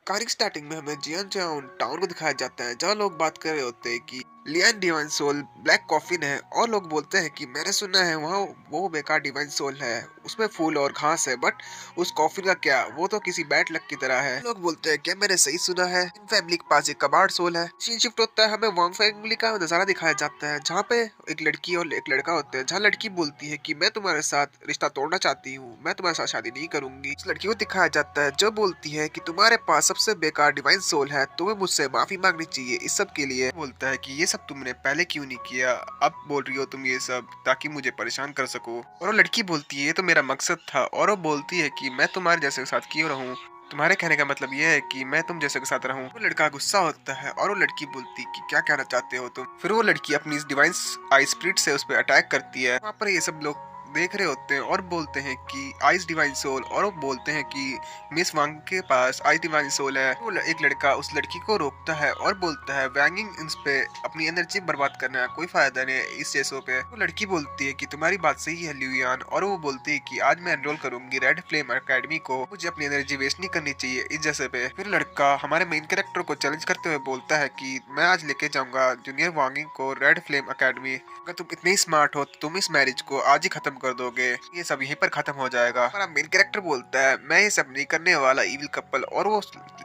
कहानी की स्टार्टिंग में हमें जियान चाओन टाउन को दिखाया जाता है जहाँ लोग बात कर रहे होते हैं कि लियान डिवाइन सोल ब्लैक कॉफिन है और लोग बोलते हैं कि मैंने सुना है वहाँ वो बेकार डिवाइन सोल है, उसमें फूल और घास है बट उस कॉफिन का क्या, वो तो किसी बैड लक की तरह है। लोग बोलते हैं क्या मैंने सही सुना है, इन फैमिली के पास एक कबाड़ सोल है। सीन शिफ्ट होता है, हमें वांग फैमिली का नजारा दिखाया जाता है जहाँ पे एक लड़की और एक लड़का होते हैं, जहाँ लड़की बोलती है कि मैं तुम्हारे साथ रिश्ता तोड़ना चाहती हूँ, मैं तुम्हारे साथ शादी नहीं करूंगी। उस लड़की को दिखाया जाता है जो बोलती है कि तुम्हारे पास सबसे बेकार डिवाइन सोल है, तुम्हें मुझसे माफी मांगनी चाहिए इस सब के लिए। बोलता है कि ये सब तुमने पहले क्यों नहीं किया, अब बोल रही हो तुम ये सब ताकि मुझे परेशान कर सको। और वो लड़की बोलती है ये तो मेरा मकसद था, और वो बोलती है कि मैं तुम्हारे जैसे के साथ क्यों रहूं, तुम्हारे कहने का मतलब ये है कि मैं तुम जैसे के साथ रहूं। वो लड़का गुस्सा होता है और वो लड़की बोलती कि क्या कहना चाहते हो तुम। फिर वो लड़की अपनी डिवाइन आई स्पिरिट से उस पर अटैक करती है। वहाँ पर ये सब लोग देख रहे होते हैं और बोलते हैं कि आइस डिवाइन सोल, और वो बोलते हैं कि मिस वांग के पास आइस डिवाइन सोल है। वो एक लड़का उस लड़की को रोकता है और बोलता है वैंगिंग इन पे अपनी एनर्जी बर्बाद करना है, कोई फायदा नहीं है इस चीजों पे। वो लड़की बोलती है कि तुम्हारी बात सही है ल्यूयान, और वो बोलती है कि आज मैं एनरोल करूंगी रेड फ्लेम एकेडमी को, मुझे अपनी एनर्जी वेस्ट नहीं करनी चाहिए इस जैसे पे। फिर लड़का हमारे मेन कैरेक्टर को चैलेंज करते हुए बोलता है कि मैं आज लेके जाऊंगा जूनियर वांगिंग को रेड फ्लेम एकेडमी, अगर तुम इतने स्मार्ट हो तो तुम इस मैरिज को आज ही खत्म कर दोगे, ये सब यहीं पर खत्म हो जाएगा। हमारा मेन कैरेक्टर बोलता है मैं ये सब नहीं करने वाला इविल कपल, और वो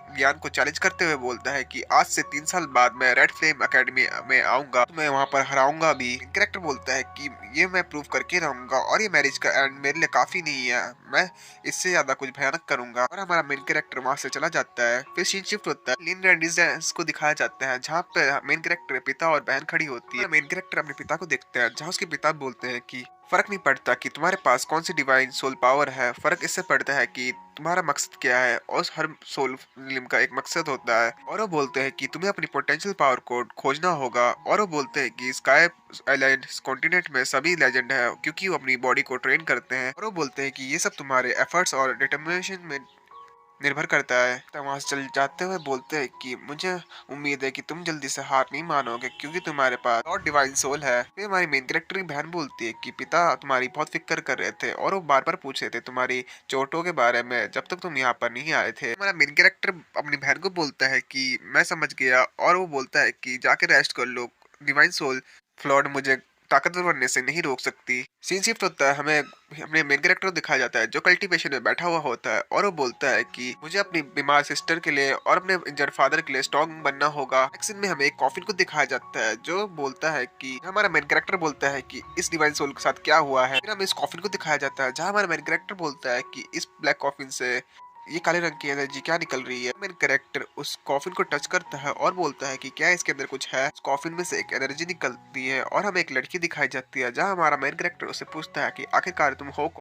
ज्ञान को चैलेंज करते हुए बोलता है कि आज से 3 साल बाद मैं रेड फ्लेम एकेडमी में आऊंगा, तो मैं वहां पर हराऊंगा भी। कैरेक्टर बोलता है कि ये मैं प्रूव करके रहूंगा, और ये मैरिज का एंड मेरे लिए काफी नहीं है, मैं इससे ज्यादा कुछ भयानक करूंगा। और हमारा मेन कैरेक्टर वहां से चला जाता है। फिर सीन शिफ्ट होता है, लिन रेडिस को दिखाया जाता है जहाँ पे मेन कैरेक्टर पिता और बहन खड़ी होती है। मेन कैरेक्टर अपने पिता को देखता है जहाँ उसके पिता बोलते हैं कि फर्क नहीं पड़ता कि तुम्हारे पास कौन सी डिवाइन सोल पावर है, फर्क इससे पड़ता है कि तुम्हारा मकसद क्या है, और हर सोल फिल्म का एक मकसद होता है। और वो बोलते हैं कि तुम्हें अपनी पोटेंशियल पावर को खोजना होगा, और वो बोलते हैं कि स्काई आइलैंड कॉन्टिनेंट में सभी लेजेंड है क्योंकि वो अपनी बॉडी को ट्रेन करते हैं। और वो बोलते हैं कि ये सब तुम्हारे एफर्ट्स और डिटर्मिनेशन में निर्भर करता है। तो वहां से चल जाते हुए बोलते हैं कि मुझे उम्मीद है कि तुम जल्दी से हार नहीं मानोगे क्योंकि तुम्हारे पास और डिवाइन सोल है। फिर हमारी मेन कैरेक्टर की बहन बोलती है कि पिता तुम्हारी बहुत फिक्र कर रहे थे और वो बार बार पूछ रहे थे तुम्हारी चोटों के बारे में जब तक तुम यहाँ पर नहीं आए थे। हमारा मेन कैरेक्टर अपनी बहन को बोलता है कि मैं समझ गया, और वो बोलता है कि जाके रेस्ट कर लो, डिवाइन सोल फ्लॉड मुझे ताकतवर बनने से नहीं रोक सकती। सीन शिफ्ट होता है, हमें अपने मेन कैरेक्टर को दिखाया जाता है जो कल्टीवेशन में बैठा हुआ होता है, और वो बोलता है कि मुझे अपनी बीमार सिस्टर के लिए और अपने इंजर्ड फादर के लिए स्ट्रॉन्ग बनना होगा। एक्शन में हमें एक कॉफिन को दिखाया जाता है जो बोलता है कि हमारा मेन कैरेक्टर बोलता है कि इस डिवाइन सोल के साथ क्या हुआ है। फिर हमें इस कॉफिन को दिखाया जाता है जहाँ हमारा मेन कैरेक्टर बोलता है कि इस ब्लैक कॉफिन से ये काले रंग की एनर्जी क्या निकल रही है। मेन कैरेक्टर उस कॉफिन को टच करता है और बोलता है कि क्या इसके अंदर कुछ है। उस कॉफिन में से एक एनर्जी निकलती है और हमें एक लड़की दिखाई जाती है जहाँ हमारा मेन कैरेक्टर उससे पूछता है कि आखिरकार तुम हो